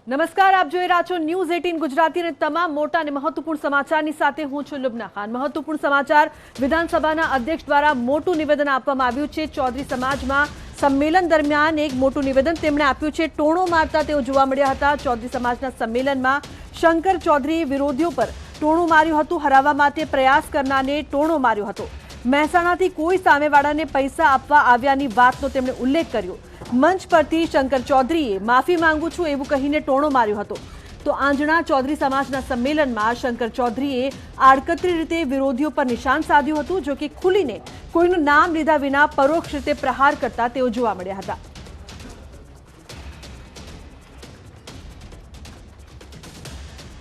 નમસ્કાર, આપ જોઈ રહ્યા છો ન્યૂઝ 18 ગુજરાતી અને તમામ મોટા અને મહત્વપૂર્ણ સમાચારની સાથે હું છું લુબના ખાન। મહત્વપૂર્ણ સમાચાર, વિધાનસભાના અધ્યક્ષ દ્વારા મોટું નિવેદન આપવામાં આવ્યું છે। ચૌધરી સમાજમાં સંમેલન દરમિયાન એક મોટું નિવેદન તેમણે આપ્યું છે। ટોણો મારતા તેઓ જોવા મળ્યા હતા। ચૌધરી સમાજના સંમેલનમાં શંકર ચૌધરીએ વિરોધીઓ પર ટોણું માર્યું હતું। હરાવવા માટે પ્રયાસ કરનારને ટોણો માર્યો હતો। મહેસાણાથી કોઈ સામેવાળાને પૈસા આપવા આવ્યાની વાતનો તેમણે ઉલ્લેખ કર્યો। મંચ પરથી શંકર ચૌધરીએ માફી માંગુ છું એવું કહીને ટોણો માર્યો હતો। તો આંજણા ચૌધરી સમાજના સંમેલનમાં શંકર ચૌધરીએ આડકતરી રીતે વિરોધીઓ પર નિશાન સાધ્યું હતું, જો કે ખુલીને કોઈનું નામ લીધા વિના પરોક્ષ રીતે પ્રહાર કરતા તેઓ જોવા મળ્યા હતા।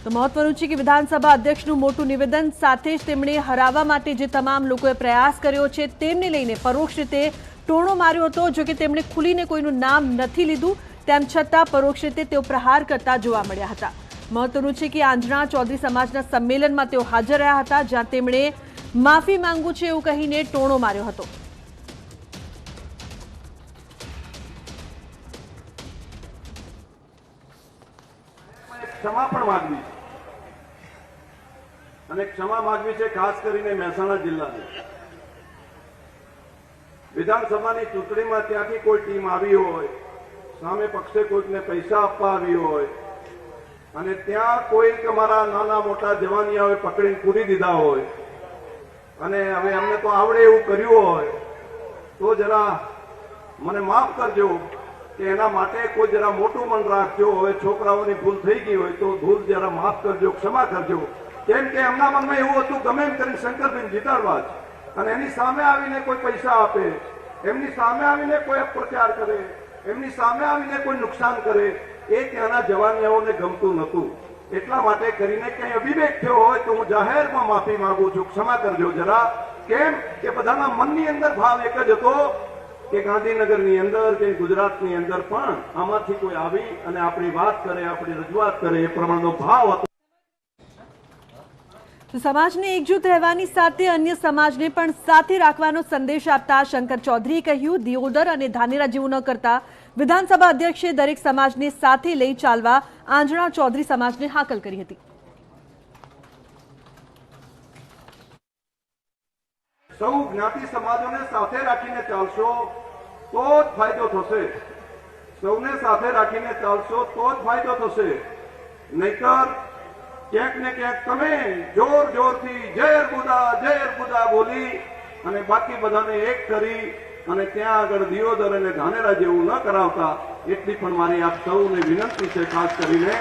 તો મહત્વનું છે કે વિધાનસભા અધ્યક્ષનું મોટું નિવેદન સાથે જ તેમણે હરાવવા માટે જે તમામ લોકોએ પ્રયાસ કર્યો છે તેમને લઈને પરોક્ષ રીતે ટોણો માર્યો હતો, જો કે તેમણે ખુલીને કોઈનું નામ નથી લીધું, તેમ છતાં પરોક્ષ રીતે તેઓ પ્રહાર કરતા જોવા મળ્યા હતા। મહત્વનું છે કે આંજણા ચૌધરી સમાજના સંમેલનમાં તેઓ હાજર રહ્યા હતા, જ્યાં તેમણે માફી માંગુ છે એવું કહીને ટોણો માર્યો હતો। ક્ષમા પણ માગવી અને ક્ષમા માગવી છે ખાસ કરીને મહેસાણા જિલ્લાની વિધાનસભાની ચૂંટણીમાં ત્યાંથી કોઈ ટીમ આવી હોય, સામે પક્ષે કોઈકને પૈસા આપવા આવી હોય અને ત્યાં કોઈક અમારા નાના મોટા જવાનિયાઓએ પકડીને પૂરી દીધા હોય અને હવે અમને તો આવડે એવું કર્યું હોય તો જરા મને માફ કરજો કે એના માટે કોઈ જરા મોટું મન રાખજો। હવે છોકરાઓની ભૂલ થઈ ગઈ હોય તો ભૂલ જરા માફ કરજો, ક્ષમા કરજો। કેમ કે એમના મનમાં એવું હતું ગમે એમ કરીને શંકરભાઈ જીતાડવા જ, અને એની સામે આવીને કોઈ પૈસા આપે, એમની સામે આવીને કોઈ અપપ્રચાર કરે, એમની સામે આવીને કોઈ નુકસાન કરે, એ ત્યાંના જવાનિયાઓને ગમતું નહોતું। એટલા માટે કરીને કંઈ અવિવેક થયો હોય તો હું જાહેરમાં માફી માંગુ છું, ક્ષમા કરજો જરા। કેમ કે બધાના મનની અંદર ભાવ એક જ હતો કે ગાંધીનગરની અંદર કે ગુજરાતની અંદર પણ આમાંથી કોઈ આવી અને આપણી વાત કરે, આપણી રજૂઆત કરે, એ પ્રમાણનો ભાવ હતો। તો સમાજને એકજૂથ રહેવાની સાથે અન્ય સમાજને પણ સાથે રાખવાનો સંદેશ આપતા શંકર ચૌધરીએ કહ્યું, દિયોદર અને ધાનેરા જેવું ન કરતા વિધાનસભા અધ્યક્ષે દરેક સમાજને સાથે લઈ ચાલવા આંજણા ચૌધરી સમાજને હાકલ કરી હતી। સૌ જ્ઞાતિ સમાજોને સાથે રાખીને ચાલશો તો જ ફાયદો થશે। સૌને સાથે રાખીને ચાલશો તો જ ફાયદો થશે, નહીતર ક્યાંક ને ક્યાંક તમે જોર જોરથી જય અર્બુદા બોલી અને બાકી બધાને એક કરી અને ત્યાં આગળ દિયોદર અને ધાનેરા જેવું ન કરાવતા, એટલી પણ મારી આપ સૌને વિનંતી છે ખાસ કરીને।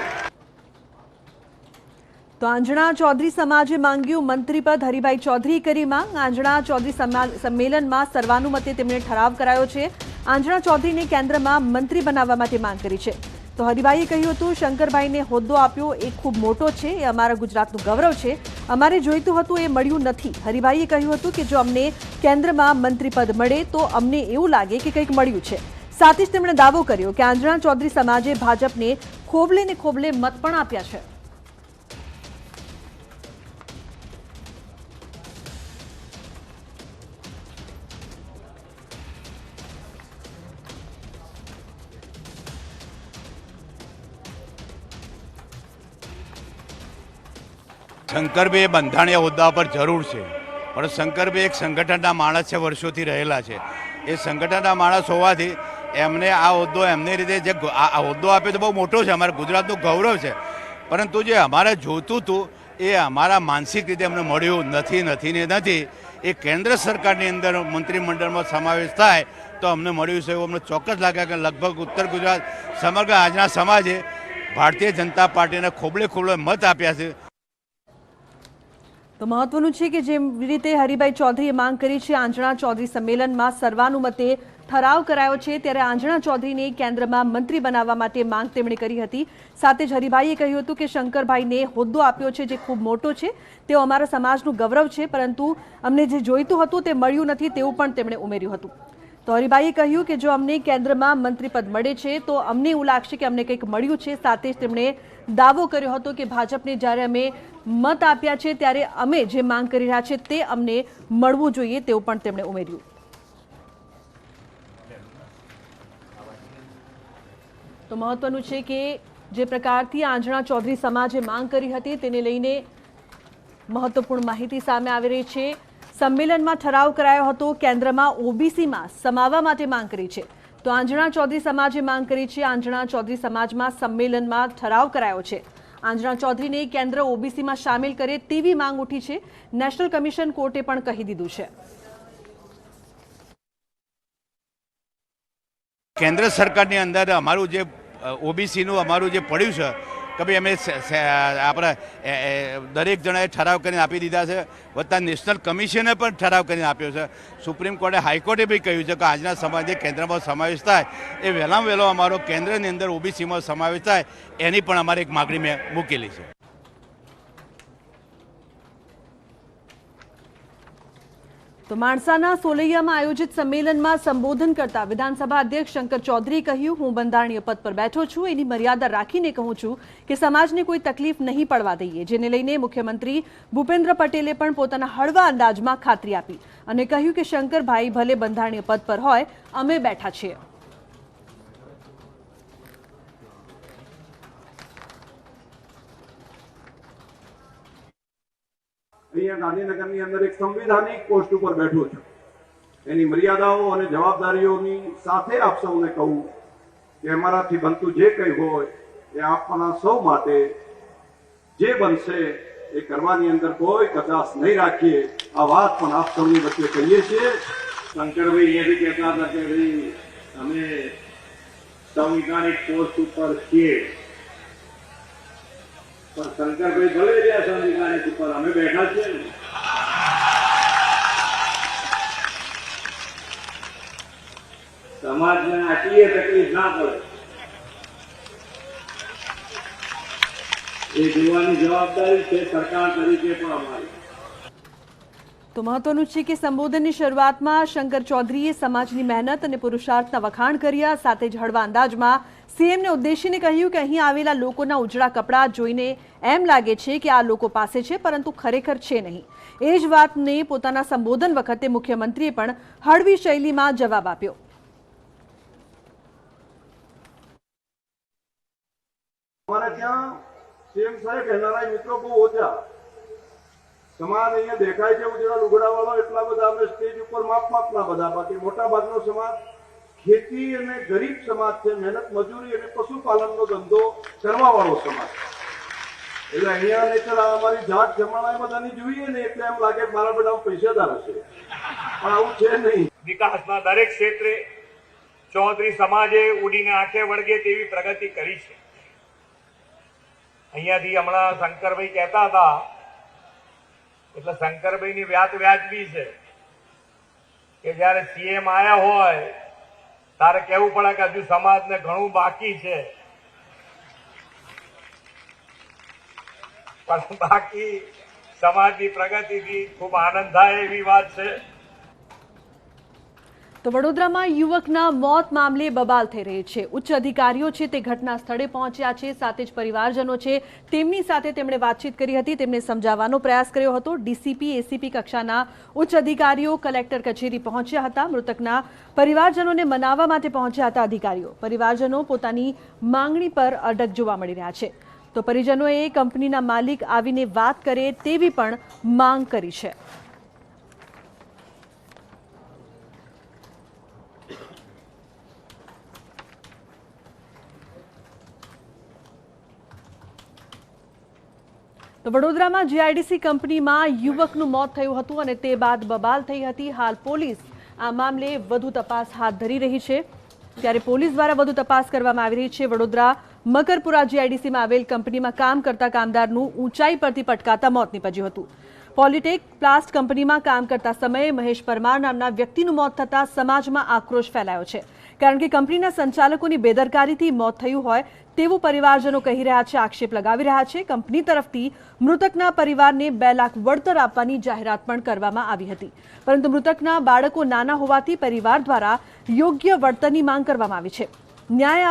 તો આંજણા ચૌધરી સમાજે માંગ્યું મંત્રી પદ, હરિભાઈ ચૌધરી કરી માંગ। આંજણા ચૌધરી સંમેલનમાં સર્વાનુમતે તેમણે ઠરાવ કરાયો છે। આંજણા ચૌધરીને કેન્દ્રમાં મંત્રી બનાવવા માટે માંગ કરી છે। તો હરિભાઈએ કહ્યું હતું, શંકરભાઈને હોદ્દો આપ્યો એ ખૂબ મોટો છે, એ અમારા ગુજરાતનું ગૌરવ છે, અમારે જોઈતું હતું એ મળ્યું નથી। હરિભાઈએ કહ્યું હતું કે જો અમને કેન્દ્રમાં મંત્રી પદ મળે તો અમને એવું લાગે કે કંઈક મળ્યું છે। સાથે જ તેમણે દાવો કર્યો કે આંજણા ચૌધરી સમાજે ભાજપને ખોબલે ને ખોબલે મત પણ આપ્યા છે। શંકરભાઈ બંધારણીય હોદ્દા પર જરૂર છે, પણ શંકરભાઈ એક સંગઠનના માણસ છે, વર્ષોથી રહેલા છે। એ સંગઠનના માણસ હોવાથી એમને આ હોદ્દો એમની રીતે જે આ હોદ્દો આપ્યો તો બહુ મોટો છે, અમારા ગુજરાતનું ગૌરવ છે, પરંતુ જે અમારે જોઈતું હતું એ અમારા માનસિક રીતે અમને મળ્યું નથી। એ કેન્દ્ર સરકારની અંદર મંત્રીમંડળમાં સમાવેશ થાય તો અમને મળ્યું છે એવું અમને ચોક્કસ લાગે કે લગભગ ઉત્તર ગુજરાત સમગ્ર આંજણા સમાજે ભારતીય જનતા પાર્ટીને ખોબલે ખોબલે મત આપ્યા છે। તો મહત્વનું છે કે જે રીતે હરિભાઈ ચૌધરીએ માંગ કરી છે, આંજણા ચૌધરી સંમેલનમાં સર્વાનુમતે ઠરાવ કરાયો છે, ત્યારે આંજણા ચૌધરીને કેન્દ્રમાં મંત્રી બનાવવા માટે માંગ તેમણે કરી હતી। સાથે જ હરિભાઈએ કહ્યું હતું કે શંકરભાઈને હોદ્દો આપ્યો છે જે ખૂબ મોટો છે, તેઓ અમારા સમાજનું ગૌરવ છે, પરંતુ અમને જે જોઈતું હતું તે મળ્યું નથી તેવું પણ તેમણે ઉમેર્યું હતું। તો હરિભાઈએ કહ્યું કે જો અમને કેન્દ્રમાં મંત્રીપદ મળે છે તો અમને એવું લાગશે કે અમને કંઈક મળ્યું છે। સાથે જ તેમણે દાવો કર્યો હતો કે ભાજપને જ્યારે અમે મત આપ્યા છે ત્યારે અમે જે માંગ કરી રહ્યા છે તે અમને મળવું જોઈએ તેવું પણ તેમણે ઉમેર્યું। તો મહત્વનું છે કે જે પ્રકારથી આંજણા ચૌધરી સમાજે માંગ કરી હતી તેને લઈને મહત્વપૂર્ણ માહિતી સામે આવી રહી છે। સંમેલનમાં ઠરાવ કરાયો હતો, કેન્દ્રમાં ઓબીસીમાં સમાવવા માટે માંગ કરી છે। તો આંજણા ચૌધરી સમાજે માંગ કરી છે। આંજણા ચૌધરી સમાજમાં સંમેલનમાં ઠરાવ કરાયો છે। આંજણા ચૌધરીને કેન્દ્ર ઓબીસીમાં સામેલ કરે તેવી માંગ ઉઠી છે। નેશનલ કમિશન કોર્ટે પણ કહી દીધું છે। કેન્દ્ર સરકારની અંદર અમારું જે ઓબીસીનું અમારું જે પડ્યું છે કે ભાઈ અમે આપણે દરેક જણાએ ઠરાવ કરીને આપી દીધા છે, વત્તા નેશનલ કમિશને પણ ઠરાવ કરીને આપ્યો છે। સુપ્રીમ કોર્ટે હાઈકોર્ટે બી કહ્યું છે કે આજના સમાજે કેન્દ્રમાં સમાવેશ થાય એ વહેલામાં વહેલો અમારો કેન્દ્રની અંદર ઓબીસીમાં સમાવેશ થાય એની પણ અમારી એક માગણી મેં મૂકેલી છે। તો માણસાના સોલૈયામાં આયોજિત સંમેલનમાં સંબોધન કરતા વિધાનસભા અધ્યક્ષ શંકર ચૌધરીએ કહ્યું, હું બંધારણીય પદ પર બેઠો છું, એની મર્યાદા રાખીને કહું છું કે સમાજને કોઈ તકલીફ નહીં પડવા દઈએ। જેને લઈને મુખ્યમંત્રી ભૂપેન્દ્ર પટેલે પણ પોતાના હળવા અંદાજમાં ખાતરી આપી અને કહ્યું કે શંકરભાઈ ભલે બંધારણીય પદ પર હોય, અમે બેઠા છીએ। અહીંયા ગાંધીનગરની અંદર એક સંવિધાનિક પોસ્ટ ઉપર બેઠો છું, એની મર્યાદાઓ અને જવાબદારીઓની સાથે આપ સૌને કહું કે અમારાથી બનતું જે કંઈ હોય એ આપવાના સૌ માટે જે બનશે એ કરવાની અંદર કોઈ કચાશ નહીં રાખીએ। આ વાત પણ આપ સૌની વચ્ચે કહીએ છીએ। શંકરભાઈ એ બી કહેતા હતા કે ભાઈ અમે સંવિધાનિક પોસ્ટ ઉપર છીએ, પણ શંકરભાઈ ભલે રહ્યા સંવિધાનિક ઉપર, અમે બેઠા છીએ ને। સમાજને આટલી તકલીફ ના પડે એ જોવાની જવાબદારી છે સરકાર તરીકે પણ અમારી। તો મહત્વનું છે કે સંબોધનની શરૂઆતમાં શંકર ચૌધરીએ સમાજની મહેનત અને પુરુષાર્થના વખાણ કર્યા। સાથે જ હળવા અંદાજમાં સીએમને ઉદ્દેશીને કહ્યું કે અહીં આવેલા લોકોના ઉજળા કપડાં જોઈને એમ લાગે છે કે આ લોકો પાસે છે, પરંતુ ખરેખર છે નહીં। એ જ વાતને પોતાના સંબોધન વખતે મુખ્યમંત્રીએ પણ હળવી શૈલીમાં જવાબ આપ્યો। અમારે ત્યાં સીએમ સાહેબ એનઆરઆઈ મિત્રો બહુ ઓછા, સમાજ અહીંયા દેખાય છે ઉજળા લુગડાવાળા એટલા બધા, અમે સ્ટેજ ઉપર માપના બધા, બાકી મોટા ભાગનો સમાજ ખેતી અને ગરીબ સમાજ છે, મહેનત મજૂરી અને પશુપાલનનો ધંધો કરવા વાળો સમાજ। એટલે અહીંયા નેચર અમારી જાત જમાણા બધાની જોઈએ ને એટલે એમ લાગે મારા બેટા પૈસાદાર હશે, પણ આવું છે નહીં। વિકાસના દરેક ક્ષેત્રે ચૌધરી સમાજે ઉડીને આંખે વળગે તેવી પ્રગતિ કરી છે। અહીંયાથી હમણાં શંકરભાઈ કહેતા હતા એટલે શંકરભાઈની વ્યાજબી છે કે જયારે સીએમ આયા હોય તારે કહેવું પડે કે હજુ સમાજને ઘણું બાકી છે, પણ બાકી સમાજની પ્રગતિથી ખૂબ આનંદ થાય એવી વાત છે। તો વડોદરામાં યુવકના મોત મામલે બબાલ થઈ રહી છે। ઉચ્ચ અધિકારીઓ છે તે ઘટના સ્થળે પહોંચ્યા છે, સાથે જ પરિવારજનો છે તેમની સાથે તેમણે વાતચીત કરી હતી, તેમને સમજાવવાનો પ્રયાસ કર્યો હતો। ડીસીપી એસીપી કક્ષાના ઉચ્ચ અધિકારીઓ કલેક્ટર કચેરી પહોંચ્યા હતા। મૃતકના પરિવારજનોને મનાવવા માટે પહોંચ્યા હતા અધિકારીઓ। પરિવારજનો પોતાની માંગણી પર અડગ જોવા મળી રહ્યા છે। તો પરિજનોએ કંપનીના માલિક આવીને વાત કરે તેવી પણ માંગ કરી છે। તો વડોદરામાં જીઆઈડીસી કંપનીમાં યુવકનું મોત થયું હતું અને તે બાદ બબાલ થઈ હતી। હાલ પોલીસ આ મામલે વધુ તપાસ હાથ ધરી રહી છે, ત્યારે પોલીસ દ્વારા વધુ તપાસ કરવામાં આવી રહી છે। વડોદરા મકરપુરા જીઆઈડીસીમાં આવેલ કંપનીમાં કામ કરતા કામદારનું ઊંચાઈ પરથી પટકાતા મોત નીપજ્યું હતું। પોલિટેક પ્લાસ્ટ કંપનીમાં કામ કરતા સમયે મહેશ પરમાર નામના વ્યક્તિનું મોત થતાં સમાજમાં આક્રોશ ફેલાયો છે, કારણ કે કંપનીના સંચાલકોની બેદરકારીથી મોત થયું હોય તેવું પરિવારજનો કહી રહ્યા છે, આક્ષેપ લગાવી રહ્યા છે। કંપની તરફથી મૃતકના પરિવારને 2 લાખ વળતર આપવાની જાહેરાત પણ કરવામાં આવી હતી, પરંતુ મૃતકના બાળકો નાના હોવાથી પરિવાર દ્વારા યોગ્ય વળતરની માંગ કરવામાં આવી છે। ન્યાય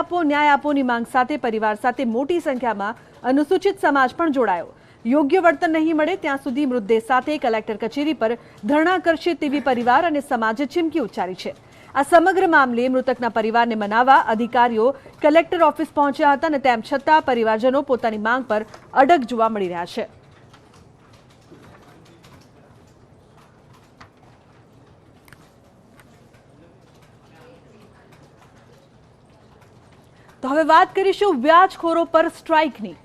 આપોની માંગ સાથે પરિવાર સાથે મોટી સંખ્યામાં અનુસૂચિત સમાજ પણ જોડાયો। યોગ્ય વળતર નહીં મળે ત્યાં સુધી મૃતદેહ સાથે કલેક્ટર કચેરી પર ધરણા કરશે તેવી પરિવાર અને સમાજે ચીમકી ઉચ્ચારી છે। આ સમગ્ર મામલે મૃતકના પરિવારને મનાવવા અધિકારીઓ કલેક્ટર ઓફિસ પહોંચ્યા હતા અને તેમ છતાં પરિવારજનો પોતાની માંગ પર અડગ જોવા મળી રહ્યા છે. તો હવે વાત કરીશું વ્યાજખોરો પર સ્ટ્રાઇકની.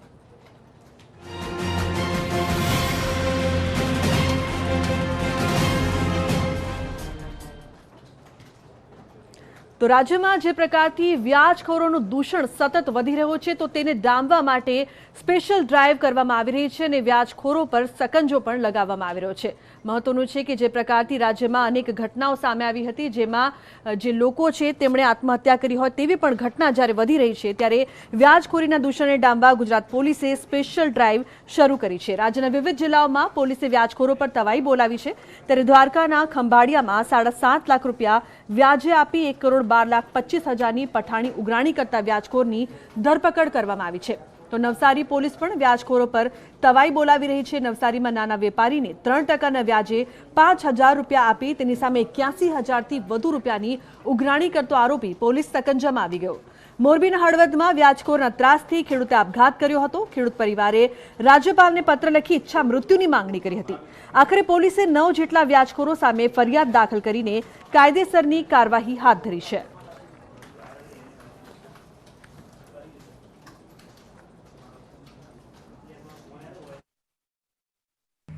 તો રાજ્યમાં જે પ્રકારથી વ્યાજખોરોનું દૂષણ સતત વધી રહ્યું છે તો તેને ડામવા માટે સ્પેશિયલ ડ્રાઈવ કરવામાં આવી રહી છે અને વ્યાજખોરો પર સકંજો પણ લગાવવામાં આવી રહ્યો છે. મહત્વનું છે કે જે પ્રકારથી રાજ્યમાં અનેક ઘટનાઓ સામે આવી હતી જેમાં જે લોકો છે તેમણે આત્મહત્યા કરી હોય તેવી પણ ઘટના જ્યારે વધી રહી છે ત્યારે વ્યાજખોરીના દૂષણને ડામવા ગુજરાત પોલીસે સ્પેશિયલ ડ્રાઈવ શરૂ કરી છે. રાજ્યના વિવિધ જિલ્લાઓમાં પોલીસે વ્યાજખોરો પર તવાઈ બોલાવી છે. ત્યારે દ્વારકાના ખંભાળિયામાં 7.5 લાખ રૂપિયા વ્યાજે આપી 1,12,25,000ની પઠાણી ઉઘરાણી કરતા વ્યાજખોરની ધરપકડ કરવામાં આવી છે. તો નવસારી પોલીસ પણ વ્યાજખોરો પર તવાઈ બોલાવી રહી છે. નવસારીમાં નાના વેપારીને 3% વ્યાજે 5,000 રૂપિયા આપી તેની સામે 81,000થી વધુ રૂપિયાની ઉઘરાણી કરતો આરોપી પોલીસ સકંજામાં આવી ગયો. મોરબીના હળવદમાં વ્યાજખોરના ત્રાસથી ખેડૂતે આપઘાત કર્યો હતો. ખેડૂત પરિવારે રાજ્યપાલને પત્ર લખી ઈચ્છા મૃત્યુની માંગણી કરી હતી. આખરે પોલીસે 9 જેટલા વ્યાજખોરો સામે ફરિયાદ દાખલ કરીને કાયદેસરની કાર્યવાહી હાથ ધરી છે.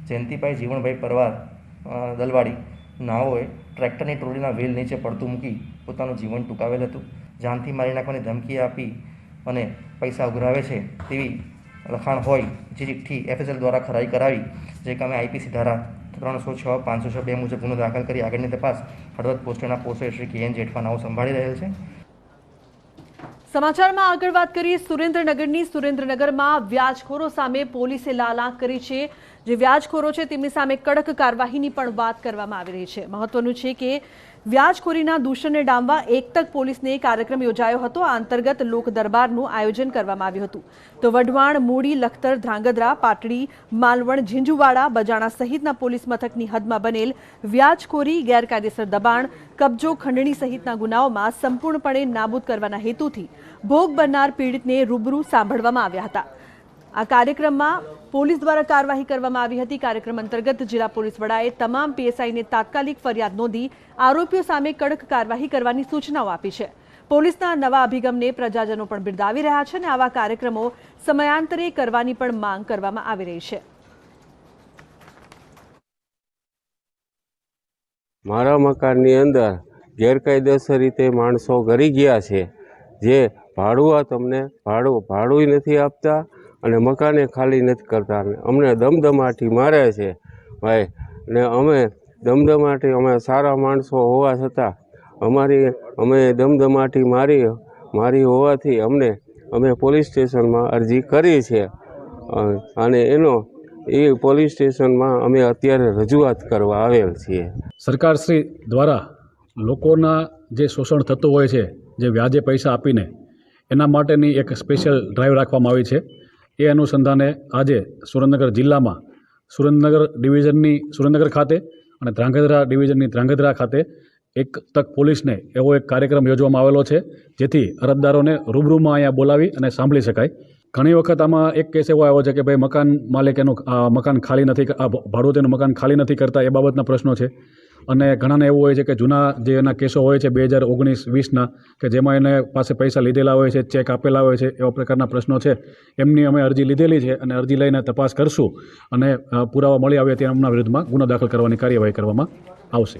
જયંતિભાઈ જીવણભાઈ પરવાર દલવાડી નાઓએ ટ્રેક્ટરની ટ્રોલીના વ્હીલ નીચે પડતું મૂકી પોતાનું જીવન ટૂંકાવેલ હતું. જાનથી મારી નાખવાની ધમકી આપી અને પૈસા ઉઘરાવે છે તેવી લખાણ હોય જે ચિઠ્ઠી FSL દ્વારા ખરાઈ કરાવી જે કામે IPC ધારા 306, 502 મુજબ ગુનો દાખલ કરી આગળની તપાસ હળવદ પોસ્ટના પોસ્ટર શ્રી KN જેઠવા નાઓ સંભાળી રહેલ છે. સમાચારમાં આગળ વાત કરીએ સુરેન્દ્રનગરની. સુરેન્દ્રનગરમાં વ્યાજખોરો સામે પોલીસે લાલાંક કરી છે. જે વ્યાજખોરો છે તેમની સામે કડક કાર્યવાહીની પણ વાત કરવામાં આવી રહી છે. મહત્વનું છે કે વ્યાજખોરીના દૂષણને ડામવા એકતક પોલીસને કાર્યક્રમ યોજાયો હતો. આ અંતર્ગત લોક દરબારનું આયોજન કરવામાં આવ્યું હતું. તો વઢવાણ, મૂડી, લખતર, ધ્રાંગધ્રા, પાટડી, માલવણ, ઝીંઝુવાડા, બજાણા સહિતના પોલીસ મથકની હદમાં બનેલ વ્યાજખોરી, ગેરકાયદેસર દબાણ, કબજો, ખંડણી સહિતના ગુનાઓમાં સંપૂર્ણપણે નાબૂદ કરવાના હેતુથી ભોગ બનનાર પીડિતને રૂબરૂ સાંભળવામાં આવ્યા હતા. આ કાર્યક્રમમાં પોલીસ દ્વારા કાર્યવાહી કરવામાં આવી હતી. કાર્યક્રમ અંતર્ગત જિલ્લા પોલીસ વડાએ તમામ PSIને તાત્કાલિક ફરિયાદ નોંધી આરોપીઓ સામે કડક કાર્યવાહી કરવાની સૂચનાઓ આપી છે. પોલીસના નવા અભિગમને પ્રજાજનો પણ બિરદાવી રહ્યા છે અને આવા કાર્યક્રમો સમયાંતરે કરવાની પણ માંગ કરવામાં આવી રહી છે. મારા મકાનની અંદર ગેરકાયદેસર રીતે માણસો ઘરી ગયા છે જે ભાડુઆ તમને ભાડું નથી આપતા અને મકાને ખાલી નથી કરતા. અમને દમદમાટી મારે છે ભાઈ ને અમે સારા માણસો હોવા છતાં અમે દમદમાટી મારી હોવાથી અમે પોલીસ સ્ટેશનમાં અરજી કરી છે અને એ પોલીસ સ્ટેશનમાં અમે અત્યારે રજૂઆત કરવા આવેલ છીએ. સરકારશ્રી દ્વારા લોકોના જે શોષણ થતું હોય છે જે વ્યાજે પૈસા આપીને એના માટેની એક સ્પેશિયલ ડ્રાઈવ રાખવામાં આવી છે. એ અનુસંધાને આજે સુરેન્દ્રનગર જિલ્લામાં સુરેન્દ્રનગર ડિવિઝનની સુરેન્દ્રનગર ખાતે અને ધ્રાંગધ્રા ડિવિઝનની ધ્રાંગધ્રા ખાતે એક તક પોલીસને એવો એક કાર્યક્રમ યોજવામાં આવેલો છે જેથી અરજદારોને રૂબરૂમાં અહીંયા બોલાવી અને સાંભળી શકાય. ઘણી વખત આમાં એક કેસ એવો આવ્યો છે કે ભાઈ મકાન માલિક એનું મકાન ખાલી નથી ભાડુતેનું મકાન ખાલી નથી કરતા એ બાબતના પ્રશ્નો છે. અને ઘણાને એવું હોય છે કે જૂના જે એના કેસો હોય છે 2019-20ના કે જેમાં એને પાસે પૈસા લીધેલા હોય છે, ચેક આપેલા હોય છે, એવા પ્રકારના પ્રશ્નો છે. એમની અમે અરજી લીધેલી છે અને અરજી લઈને તપાસ કરશું અને પુરાવા મળી આવે તેમના વિરુદ્ધમાં ગુનો દાખલ કરવાની કાર્યવાહી કરવામાં આવશે.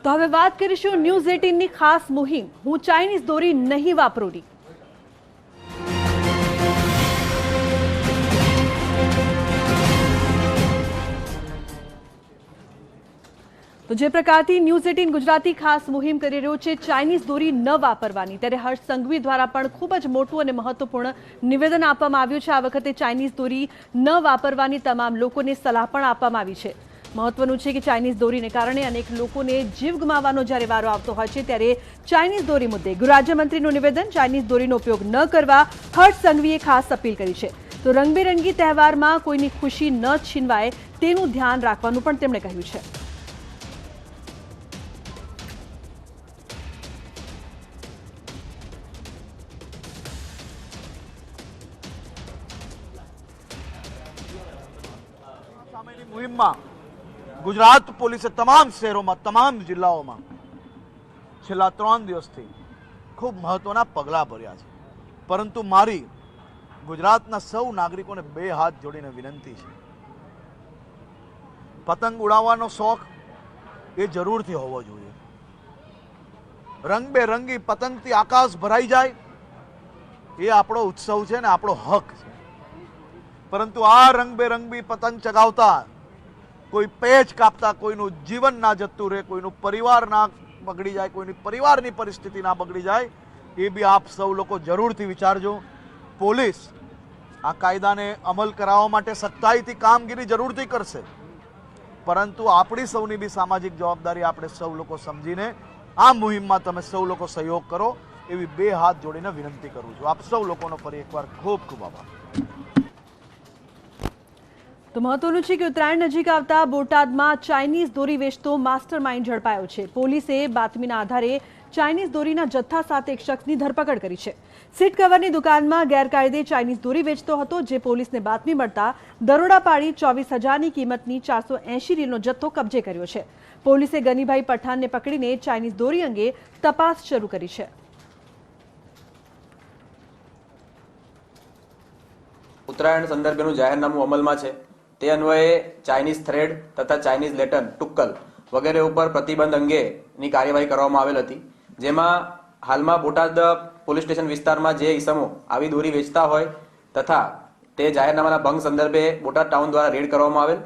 તો હવે વાત કરીશું ન્યૂઝ 18ની ખાસ મુહિમ હું ચાઇનીઝ દોરી નહીં વાપરુંની. તો જે પ્રકારથી ન્યૂઝ 18 ગુજરાતી ખાસ મુહિમ કરી રહ્યું છે ચાઇનીઝ દોરી ન વાપરવાની, ત્યારે હર્ષ સંઘવી દ્વારા પણ ખૂબ જ મોટું અને મહત્વપૂર્ણ નિવેદન આપવામાં આવ્યું છે. આ વખતે ચાઇનીઝ દોરી ન વાપરવાની તમામ લોકોને સલાહ પણ આપવામાં આવી છે. મહત્વનું છે કે ચાઇનીઝ દોરીને કારણે અનેક લોકોને જીવ ગુમાવવાનો જ્યારે વારો આવતો હોય છે ત્યારે ચાઇનીઝ દોરી મુદ્દે ગૃહ રાજ્યમંત્રીનું નિવેદન, ચાઇનીઝ દોરીનો ઉપયોગ ન કરવા હર્ષ સંઘવીએ ખાસ અપીલ કરી છે. તો રંગબેરંગી તહેવારમાં કોઈની ખુશી ન છીનવાય તેનું ધ્યાન રાખવાનું પણ તેમણે કહ્યું છે. સામેની મુહિમમાં ગુજરાત પોલીસે તમામ શહેરોમાં, તમામ જિલ્લાઓમાં છેલ્લા 3 દિવસથી ખૂબ મહત્વના પગલાં ભર્યા છે. પરંતુ મારી ગુજરાતના સૌ નાગરિકોને 2 હાથ જોડીને વિનંતી છે, પતંગ ઉડાવવાનો શોખ એ જરૂરથી હોવો જોઈએ. રંગબેરંગી પતંગથી આકાશ ભરાઈ જાય એ આપણો ઉત્સવ છે ને આપણો હક છે. પરંતુ આ રંગબેરંગી પતંગ ચગાવતા કોઈ પેચ કાપતા કોઈનું જીવન ના જતું રહે, કોઈનું પરિવાર ના બગડી જાય, કોઈની પરિવારની પરિસ્થિતિ ના બગડી જાય, એ બી આપ સૌ લોકો જરૂરથી વિચારજો. પોલીસ આ કાયદાને અમલ કરાવવા માટે સખ્તાઈથી કામગીરી જરૂરથી કરશે, પરંતુ આપણી સૌની બી સામાજિક જવાબદારી આપણે સૌ લોકો સમજીને આ મુહિમમાં તમે સૌ લોકો સહયોગ કરો એવી 2 હાથ જોડીને વિનંતી કરું છું. આપ સૌ લોકોનો ફરી એકવાર ખૂબ ખૂબ આભાર. તો મહત્વનું છે કે ઉત્તરાયણ નજીક આવતા બોટાદમાં ચાઇનીઝ દોરી વેચતો માસ્ટર માઇન્ડ ઝડપાયો છે. પોલીસે બાતમીના આધારે ચાઇનીઝ દોરીના જથ્થા સાથે એક શખ્સની ધરપકડ કરી છે. સીટ કવરની દુકાનમાં ગેરકાયદે ચાઇનીઝ દોરી વેચતો હતો, જે પોલીસને બાતમી મળતા દરોડા પાડી 24,000ની કિંમતની 480 રીલનો જથ્થો કબજે કર્યો છે. પોલીસે ગનીભાઈ પઠાણને પકડીને ચાઇનીઝ દોરી અંગે તપાસ શરૂ કરી છે. ઉત્તરાયણ સંદર્ભેનું જાહેરનામું અમલમાં છે. તે અન્વયે ચાઇનીઝ થ્રેડ તથા ચાઇનીઝ લેટન, ટુક્કલ વગેરે ઉપર પ્રતિબંધ અંગેની કાર્યવાહી કરવામાં આવેલ હતી. જેમાં હાલમાં બોટાદ પોલીસ સ્ટેશન વિસ્તારમાં જે ઈસમો આવી દોરી વેચતા હોય તથા તે જાહેરનામાના ભંગ સંદર્ભે બોટાદ ટાઉન દ્વારા રેડ કરવામાં આવેલ.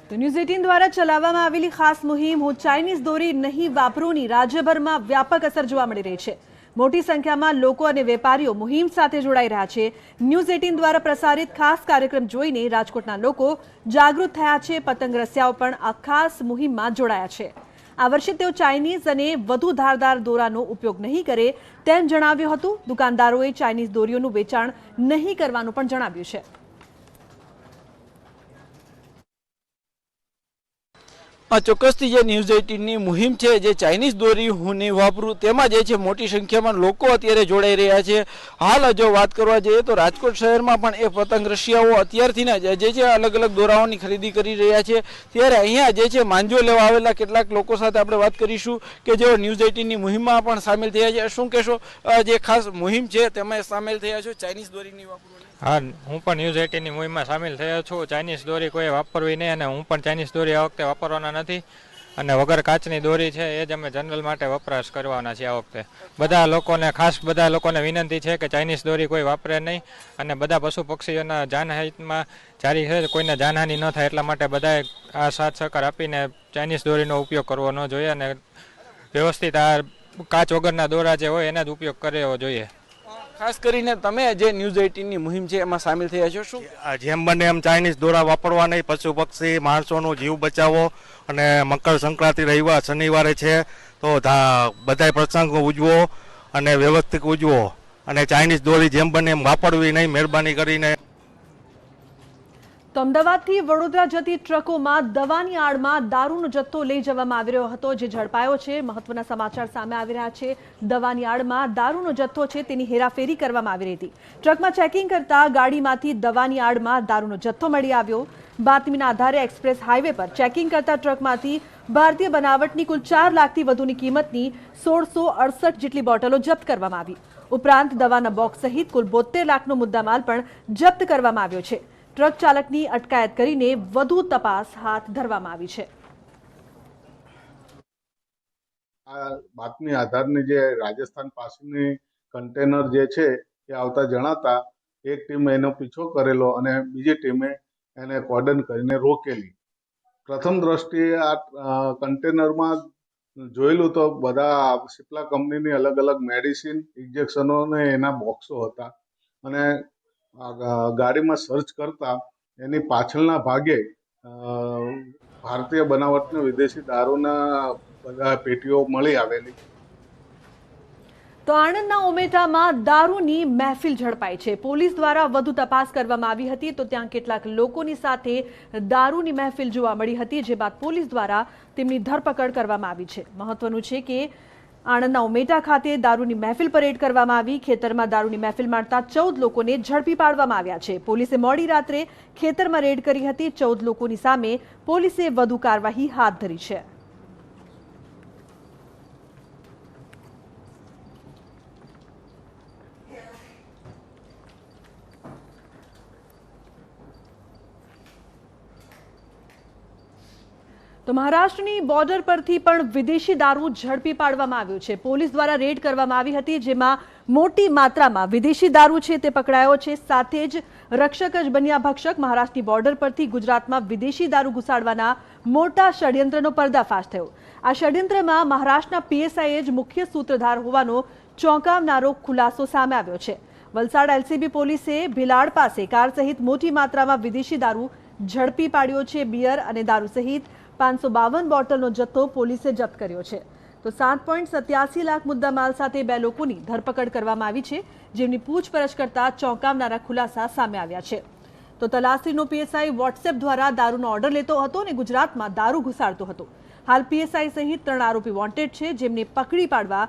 તો ન્યૂઝ 18 દ્વારા ચલાવવામાં આવેલી ખાસ મુહિમ હું ચાઇનીઝ દોરી નહીં વાપરુંની રાજ્યભરમાં વ્યાપક અસર જોવા મળી રહી છે. મોટી સંખ્યામાં લોકો અને વેપારીઓ મુહિમ સાથે જોડાઈ રહ્યા છે. ન્યૂઝ 18 દ્વારા પ્રસારિત ખાસ કાર્યક્રમ જોઈને રાજકોટના લોકો જાગૃત થયા છે. પતંગ રસિયાઓ પણ આ ખાસ મુહિમમાં જોડાયા છે. આ વર્ષે તેઓ ચાઇનીઝ અને વધુ ધારદાર દોરાનો ઉપયોગ નહીં કરે તેમ જણાવ્યું હતું. દુકાનદારોએ ચાઇનીઝ દોરીઓનું વેચાણ નહીં કરવાનું પણ જણાવ્યું છે. ચોક્કસથી જે ન્યૂઝ 18ની મુહિમ છે, જે ચાઇનીઝ દોરી હું નહીં વાપરું, તેમાં જે છે મોટી સંખ્યામાં લોકો અત્યારે જોડાઈ રહ્યા છે. હાલ જો વાત કરવા જઈએ તો રાજકોટ શહેરમાં પણ એ પતંગ રસિયાઓ અત્યારથી જે છે અલગ અલગ દોરાઓની ખરીદી કરી રહ્યા છે. ત્યારે અહીંયા જે છે માંજો લેવા આવેલા કેટલાક લોકો સાથે આપણે વાત કરીશું કે જેઓ ન્યૂઝ 18ની મુહિમમાં પણ સામેલ થયા છે. શું કહેશો, જે ખાસ મુહિમ છે તેમાં સામેલ થયા છો ચાઇનીઝ દોરી નહીં વાપરવાની? હા, હું પણ ન્યૂઝ 18ની મુહિમમાં સામેલ થયો છું. ચાઇનીઝ દોરી કોઈ વાપરવી નહીં અને હું પણ ચાઇનીઝ દોરી આ વખતે વાપરવાના નથી અને વગર કાચની દોરી છે એ જ અમે જનરલ માટે વપરાશ કરવાના છે. આ વખતે બધા લોકોને વિનંતી છે કે ચાઇનીઝ દોરી કોઈ વાપરે નહીં અને બધા પશુ પક્ષીઓના જાનહિતમાં જારી છે, કોઈને જાનહાનિ ન થાય એટલા માટે બધાએ આ સાથ સહકાર આપીને ચાઇનીઝ દોરીનો ઉપયોગ કરવો ન જોઈએ અને વ્યવસ્થિત આ કાચ વગરના દોરા જે હોય એના જ ઉપયોગ કરવો જોઈએ. ખાસ કરીને તમે જે ન્યૂઝ 18ની મુહિમ છે એમાં સામેલ થયા છો. શું જેમ બને એમ ચાઇનીઝ દોરા વાપરવા નહીં, પશુ પક્ષી માણસોનો જીવ બચાવો અને મકર સંક્રાંતિ રવિવાર શનિવારે છે તો બધાય પ્રસંગો ઉજવો અને વ્યવસ્થિત ઉજવો અને ચાઇનીઝ દોરી જેમ બને એમ વાપરવી નહીં, મહેરબાની કરીને. તો અમદાવાદથી વડોદરા જતી ટ્રકોમાં દવાની આડમાં દારૂનો જથ્થો લઈ જવામાં આવી રહ્યો હતો, જે ઝડપાયો છે. મહત્વના સમાચાર સામે આવી રહ્યા છે. દવાની આડમાં દારૂનો જથ્થો છે તેની હેરાફેરી કરવામાં આવી રહી હતી. ટ્રકમાં ચેકિંગ કરતા ગાડીમાંથી દવાની આડમાં દારૂનો જથ્થો મળી આવ્યો. બાતમીના આધારે એક્સપ્રેસ હાઈવે પર ચેકિંગ કરતા ટ્રકમાંથી ભારતીય બનાવટની કુલ 4 લાખથી વધુની કિંમતની 1668 જેટલી બોટલો જપ્ત કરવામાં આવી. ઉપરાંત દવાના બોક્સ સહિત કુલ 72 લાખનો મુદ્દામાલ પણ જપ્ત કરવામાં આવ્યો છે. ટ્રક ચાલકની અટકાયત કરીને વધુ તપાસ હાથ ધરવામાં આવી છે. આ બાતમી આધારની જે રાજસ્થાન પાસેની કન્ટેનર જે છે એ આવતા જણાતા એક ટીમે એનો પીછો કરેલો અને બીજી ટીમે એને કોર્ડન કરીને રોકેલી. પ્રથમ દ્રષ્ટિએ આ કન્ટેનરમાં જોયેલું તો બધા સિપ્લા કંપનીની અલગ અલગ મેડિસિન, ઇન્જેક્શનો ને એના બોક્સો હતા અને ગાડીમાં સર્ચ કરતા એની પાછળના ભાગે ભારતીય બનાવટના વિદેશી દારૂના બધા પેટીઓ મળી આવેલી. તો આણંદના ઉમેટામાં દારૂની મહેફિલ ઝડપાઈ છે. પોલીસ દ્વારા વધુ તપાસ કરવામાં આવી હતી તો ત્યાં કેટલાક લોકોની સાથે દારૂની મહેફિલ જોવા મળી હતી, જે બાદ પોલીસ દ્વારા તેમની ધરપકડ કરવામાં આવી છે. મહત્વનું છે કે આણંદના ઉમેટા ખાતે દારૂની મહેફિલ પરેડ કરવામાં આવી। ખેતરમાં દારૂની મહેફિલ માણતા 14 લોકોને ઝડપી પાડવામાં આવ્યા છે। પોલીસે મોડી રાત્રે ખેતરમાં રેડ કરી હતી। 14 લોકોની સામે પોલીસે વધુ કાર્યવાહી હાથ ધરી છે। તો મહારાષ્ટ્રની બોર્ડર પરથી પણ વિદેશી દારૂ ઝડપી પાડવામાં આવ્યો છે। પોલીસ દ્વારા રેડ કરવામાં આવી હતી, જેમાં મોટી માત્રામાં વિદેશી દારૂ છે તે પકડાયો છે। સાથે જ રક્ષક જ બન્યા ભક્ષક મહારાષ્ટ્રની બોર્ડર પરથી ગુજરાતમાં વિદેશી દારૂ ઘુસાડવાના મોટા ષડયંત્રનો પર્દાફાશ થયો। આ ષડયંત્રમાં મહારાષ્ટ્રના પીએસઆઈએ જ મુખ્ય સૂત્રધાર હોવાનો ચોંકાવનારો ખુલાસો સામે આવ્યો છે। વલસાડ એલસીબી પોલીસે ભિલાડ પાસે કાર સહિત મોટી માત્રામાં વિદેશી દારૂ ઝડપી પાડ્યો છે। બિયર અને દારૂ સહિત 552 બોટલનો જથ્થો પોલીસે જપ્ત કર્યો છે। તો 7.87 લાખ મુદ્દામાલ સાથે 2 લોકોની ધરપકડ કરવામાં આવી છે, જેમની પૂછપરછ કરતા ચોંકાવનારા ખુલાસા સામે આવ્યા છે। તો તલાસીનો પીએસઆઈ વોટ્સએપ દ્વારા દારૂનો ઓર્ડર લેતો હતો અને ગુજરાતમાં દારૂ ઘુસાડતો હતો। હાલ પીએસઆઈ સહિત 3 આરોપી વોન્ટેડ છે, જેમને પકડી પાડવા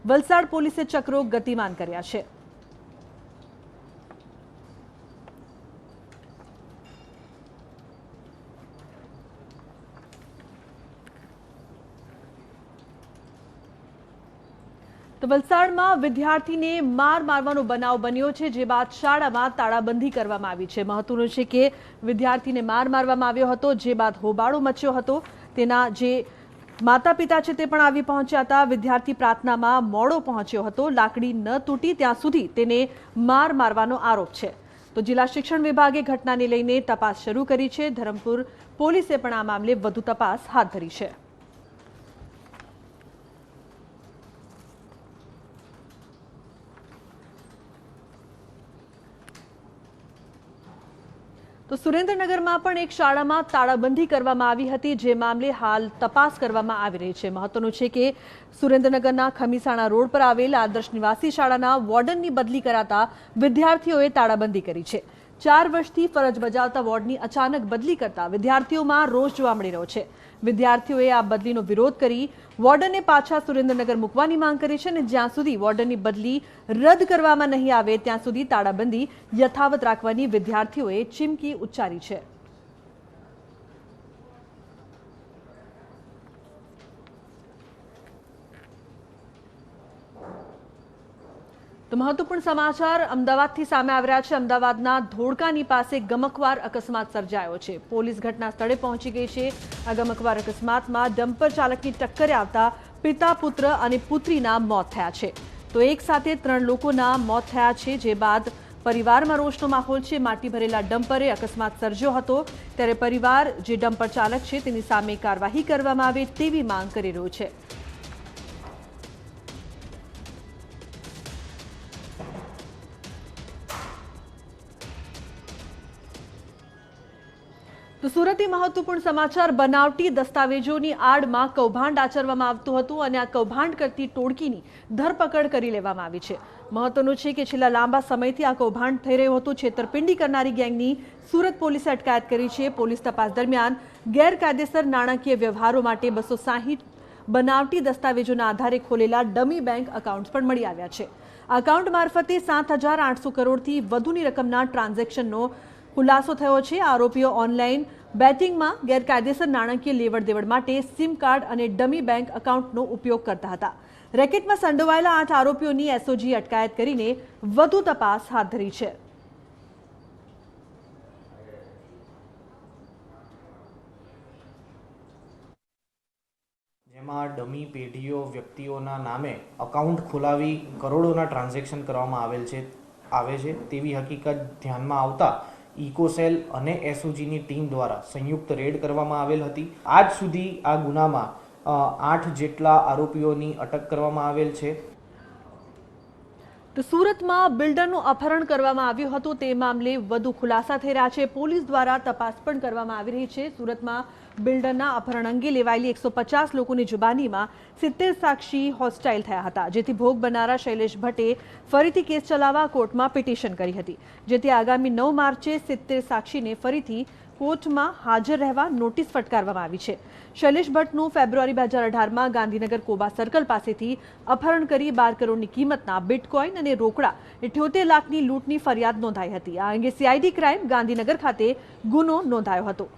વલસાડ પોલીસે ચક્રો ગતિમાન કર્યા છે। તો વલસાડમાં વિદ્યાર્થીને માર મારવાનો બનાવ બન્યો છે, જે બાદ શાળામાં તાળાબંધી કરવામાં આવી છે। મહત્વનું છે કે વિદ્યાર્થીને માર મારવામાં આવ્યો હતો, જે બાદ હોબાળો મચ્યો હતો। તેના જે માતા પિતા છે તે પણ આવી પહોંચ્યા હતા। વિદ્યાર્થી પ્રાર્થનામાં મોડો પહોંચ્યો હતો। લાકડી ન તૂટી ત્યાં સુધી તેને માર મારવાનો આરોપ છે। તો જિલ્લા શિક્ષણ વિભાગે ઘટનાને લઈને તપાસ શરૂ કરી છે। ધરમપુર પોલીસે પણ આ મામલે વધુ તપાસ હાથ ધરી છે। તો સુરેન્દ્રનગરમાં પણ એક શાળામાં તાળાબંધી કરવામાં આવી હતી, જે મામલે હાલ તપાસ કરવામાં આવી રહી છે। મહત્વનું છે કે સુરેન્દ્રનગરના ખમીસાણા રોડ પર આવેલ આદર્શ નિવાસી શાળાના વોર્ડનની બદલી કરાતા વિદ્યાર્થીઓએ તાળાબંધી કરી છે। 4 વર્ષથી ફરજ બજાવતા વોર્ડની અચાનક બદલી કરતા વિદ્યાર્થીઓમાં રોષ જોવા મળી રહ્યો છે। વિદ્યાર્થીઓએ આ બદલીનો વિરોધ કરી વોર્ડનને પાછા સુરેન્દ્રનગર મૂકવાની માંગ કરી છે અને જ્યાં સુધી વોર્ડનની બદલી રદ કરવામાં નહીં આવે ત્યાં સુધી તાળાબંધી યથાવત રાખવાની વિદ્યાર્થીઓએ ચીમકી ઉચ્ચારી છે। તો મહત્વપૂર્ણ સમાચાર અમદાવાદથી સામે આવી રહ્યા છે। અમદાવાદના ધોળકાની પાસે ગમકવાર અકસ્માત સર્જાયો છે। પોલીસ ઘટના સ્થળે પહોંચી ગઈ છે। આ ગમકવાર અકસ્માતમાં ડમ્પર ચાલકની ટક્કરે આવતા પિતા, પુત્ર અને પુત્રીના મોત થયા છે। તો એક સાથે 3 લોકોના મોત થયા છે, જે બાદ પરિવારમાં રોષનો માહોલ છે। માટી ભરેલા ડમ્પરે અકસ્માત સર્જ્યો હતો, ત્યારે પરિવાર જે ડમ્પર ચાલક છે તેની સામે કાર્યવાહી કરવામાં આવે તેવી માંગ કરી રહ્યો છે। તો સુરતથી મહત્વપૂર્ણ સમાચાર, બનાવટી દસ્તાવેજોની આડમાં કૌભાંડ આચરવામાં આવતું હતું અને આ કૌભાંડ કરતી ટોળકીની ધરપકડ કરી લેવામાં આવી છે। મહત્વનું છે કે છેલ્લા લાંબા સમયથી આ કૌભાંડ થઈ રહ્યું હતું। છેતરપિંડી કરનારી ગેંગની સુરત પોલીસે અટકાયત કરી છે। પોલીસ તપાસ દરમિયાન ગેરકાયદેસર નાણાકીય વ્યવહારો માટે 260 બનાવટી દસ્તાવેજોના આધારે ખોલેલા ડમી બેંક એકાઉન્ટ્સ પણ મળી આવ્યા છે। આ એકાઉન્ટ મારફતે 7,800 કરોડથી વધુની રકમના ટ્રાન્ઝેક્શનનો ખુલાસો થયો છે। આરોપીઓ ઓનલાઈન બેટિંગમાં ગેરકાયદેસર નાણાકીય લેવડ દેવડ માટે સિમ કાર્ડ અને ડમી બેંક એકાઉન્ટનો ઉપયોગ કરતા હતા। રેકેટમાં સંડોવાયેલા 8 આરોપીઓની એસઓજી અટકાયત કરીને વધુ તપાસ હાથ ધરી છે। જેમાં ડમી પેઢીઓ વ્યક્તિઓના નામે એકાઉન્ટ ખોલાવી કરોડોના ટ્રાન્ઝેક્શન કરવામાં આવે છે તેવી હકીકત ધ્યાનમાં આવતા ઇકોસેલ અને એસઓજીની ટીમ દ્વારા સંયુક્ત રેડ કરવામાં આવેલ હતી। આજ સુધી આ ગુનામાં 8 જેટલા આરોપીઓની અટક કરવામાં આવેલ છે। તો સુરતમાં બિલ્ડરનું અપહરણ કરવામાં આવ્યું હતું, તે મામલે વધુ ખુલાસા થઈ રહ્યા છે। પોલીસ દ્વારા તપાસ પણ કરવામાં આવી રહી છે। સુરતમાં બિલ્ડરના અપહરણ અંગે લેવાયેલી 150 લોકોની જુબાનીમાં 70 સાક્ષી હોસ્ટાઇલ થયા હતા, જેથી ભોગ બનનારા શૈલેષ ભટ્ટે ફરીથી કેસ ચલાવવા કોર્ટમાં પિટિશન કરી હતી, જેથી આગામી 9 માર્ચે 70 સાક્ષીને ફરીથી કોર્ટમાં હાજર રહેવા નોટિસ ફટકારવામાં આવી છે. શૈલેષ ભટ્ટનું ફેબ્રુઆરી 2018માં ગાંધીનગર કોબા સર્કલ પાસેથી અપહરણ કરી 12 કરોડની કિંમતના બિટકોઇન અને રોકડા 78 લાખની લૂંટની ફરિયાદ નોંધાઈ હતી. આ અંગે સીઆઈડી ક્રાઇમ ગાંધીનગર ખાતે ગુનો નોંધાયો હતો.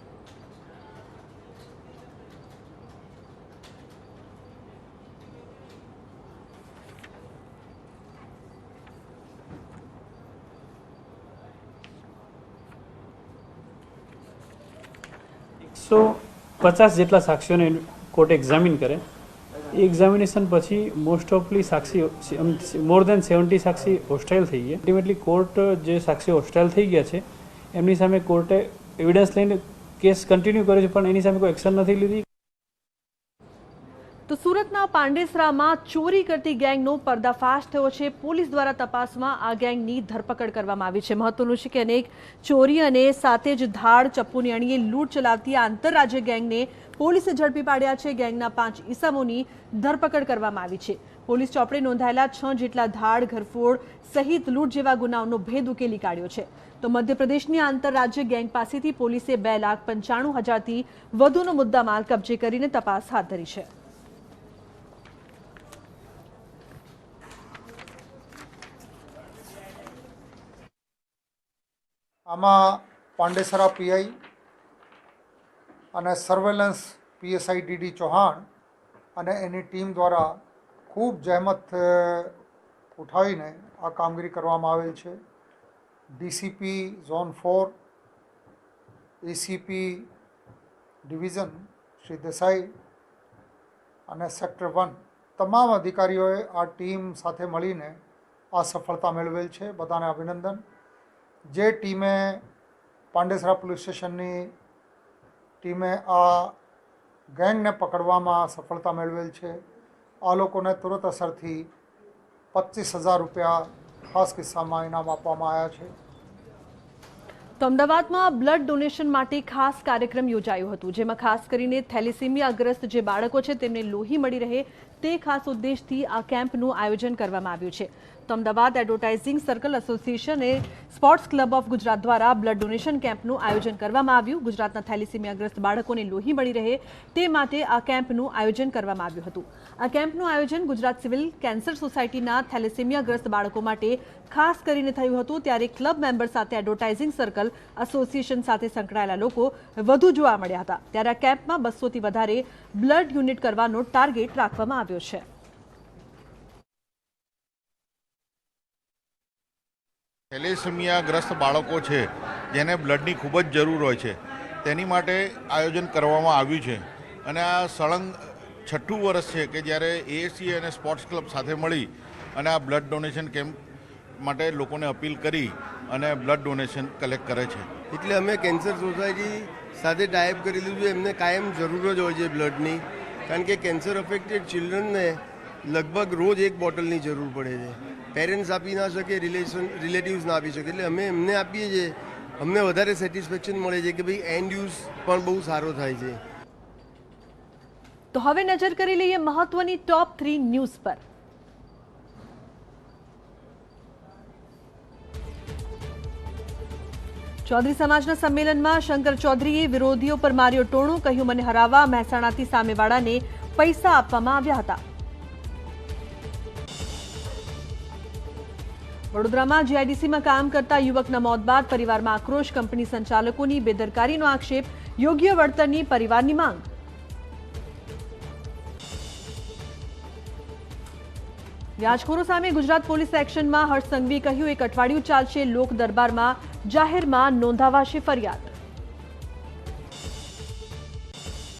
સો 50 જેટલા સાક્ષીઓને કોર્ટ એક્ઝામિન કરે. એ એક્ઝામિનેશન પછી મોસ્ટ ઓફલી સાક્ષી મોર દેન 70 સાક્ષી હોસ્ટાઇલ થઈ ગયા. અલ્ટિમેટલી કોર્ટ જે સાક્ષીઓ હોસ્ટાઇલ થઈ ગયા છે એમની સામે કોર્ટે એવિડન્સ લઈને કેસ કન્ટિન્યુ કર્યો છે, પણ એની સામે કોઈ એક્શન નથી લીધી. તો સુરતના પાંડેસરામાં ચોરી કરતી ગેંગનો પર્દાફાશ થયો છે. પોલીસ દ્વારા તપાસમાં આ ગેંગની ધરપકડ કરવામાં આવી છે. મહત્વનું છે કે અનેક ચોરી અને સાથે જ ધાડ ચપ્પુની અણીએ લૂંટ ચલાવતી આ આંતરરાજ્ય ગેંગને પોલીસે ઝડપી પાડ્યા છે. ગેંગના 5 ઈસમોની ધરપકડ કરવામાં આવી છે. પોલીસ ચોપડે નોંધાયેલા 6 જેટલા ધાડ, ઘરફોડ સહિત લૂંટ જેવા ગુનાઓનો ભેદ ઉકેલી કાઢ્યો છે. તો મધ્યપ્રદેશની આંતરરાજ્ય ગેંગ પાસેથી પોલીસે 2,95,000થી વધુનો મુદ્દામાલ કબજે કરીને તપાસ હાથ ધરી છે. આમાં પાંડેસરા પીઆઈ અને સર્વેલન્સ પીએસઆઈ ડીડી ચૌહાણ અને એની ટીમ દ્વારા ખૂબ જહેમત ઉઠાવીને આ કામગીરી કરવામાં આવેલ છે. DCP zone 4, ACP division Shri Desai અને સેક્ટર 1 તમામ અધિકારીઓએ આ ટીમ સાથે મળીને આ સફળતા મેળવેલ છે. બધાને અભિનંદન. જે ટીમે પાંડેસરા પોલીસ સ્ટેશનની ટીમે આ ગેંગને પકડવામાં સફળતા મેળવેલ છે, આ લોકોને તુરંત અસરથી 25,000 રૂપિયા ખાસ કિસ્સામાં ઇનામ આપવામાં આવ્યા છે. તો અમદાવાદમાં બ્લડ ડોનેશન માટે ખાસ કાર્યક્રમ યોજાયો હતો, જેમાં ખાસ કરીને થેલેસીમિયાગ્રસ્ત જે બાળકો છે તેમને લોહી મળી રહે તે ખાસ ઉદ્દેશથી આ કેમ્પનું આયોજન કરવામાં આવ્યું છે. તો અમદાવાદ એડવર્ટાઇઝિંગ સર્કલ એસોસિએશન અને સ્પોર્ટ્સ ક્લબ ઓફ ગુજરાત દ્વારા બ્લડ ડોનેશન કેમ્પનું આયોજન કરવામાં આવ્યું. ગુજરાતના થેલેસીમિયાગ્રસ્ત બાળકોને લોહી મળી રહે તે માટે આ કેમ્પનું આયોજન કરવામાં આવ્યું હતું. આ કેમ્પનું આયોજન ગુજરાત સિવિલ કેન્સર સોસાયટીના થેલેસીમિયાગ્રસ્ત બાળકો માટે ખાસ કરીને થયું હતું. ત્યારે ક્લબ મેમ્બર સાથે એડવર્ટાઇઝિંગ સર્કલ એસોસિએશન સાથે સંકળાયેલા લોકો વધુ જોવા મળ્યા હતા. ત્યારે આ કેમ્પમાં 200થી વધારે બ્લડ યુનિટ કરવાનો ટાર્ગેટ રાખવામાં આવ્યો છે. થેલેસેમિયાગ્રસ્ત બાળકો છે જેને બ્લડની ખૂબ જ જરૂર હોય છે, તેની માટે આયોજન કરવામાં આવ્યું છે. અને આ સળંગ 6ઠ્ઠું વર્ષ છે કે જ્યારે એએસસી અને સ્પોર્ટ્સ ક્લબ સાથે મળી અને આ બ્લડ ડોનેશન કેમ્પ માટે લોકોને અપીલ કરી અને બ્લડ ડોનેશન કલેક્ટ કરે છે. એટલે અમે કેન્સર સોસાયટી સાથે ટાઈપ કરી લીધું. એમને કાયમ જરૂર જ હોય છે બ્લડની, કારણ કે કેન્સર અફેક્ટેડ ચિલ્ડ્રનને લગભગ રોજ 1 બોટલની જરૂર પડે છે. પેરેન્ટ્સ આપી ના શકે, રિલેટિવ્સ ના આપી શકે, એટલે અમે એમને આપીએ છીએ. અમને વધારે સેટિસ્ફેક્શન મળે છે કે ભાઈ એન્ડ યુઝ પણ બહુ સારો થાય છે. તો હવે નજર કરી લઈએ મહત્વની ટોપ 3 ન્યૂઝ પર. ચૌધરી સમાજના સંમેલનમાં શંકર ચૌધરીએ વિરોધીઓ પર માર્યો ટોણું. કહ્યું, મને હરાવવા મહેસાણાથી સામેવાળાને પૈસા આપવામાં આવ્યા હતા. વડોદરામાં જીઆઈડીસીમાં કામ કરતા યુવકના મોત બાદ પરિવારમાં આક્રોશ. કંપની સંચાલકોની બેદરકારીનો આક્ષેપ. યોગ્ય વળતરની પરિવારની માંગ. વ્યાજખોરો સામે ગુજરાત પોલીસ એક્શનમાં. હર્ષ સંઘવીએ કહ્યું, 1 અઠવાડિયું ચાલશે લોક દરબારમાં, જાહેરમાં નોંધાવાશે ફરિયાદ.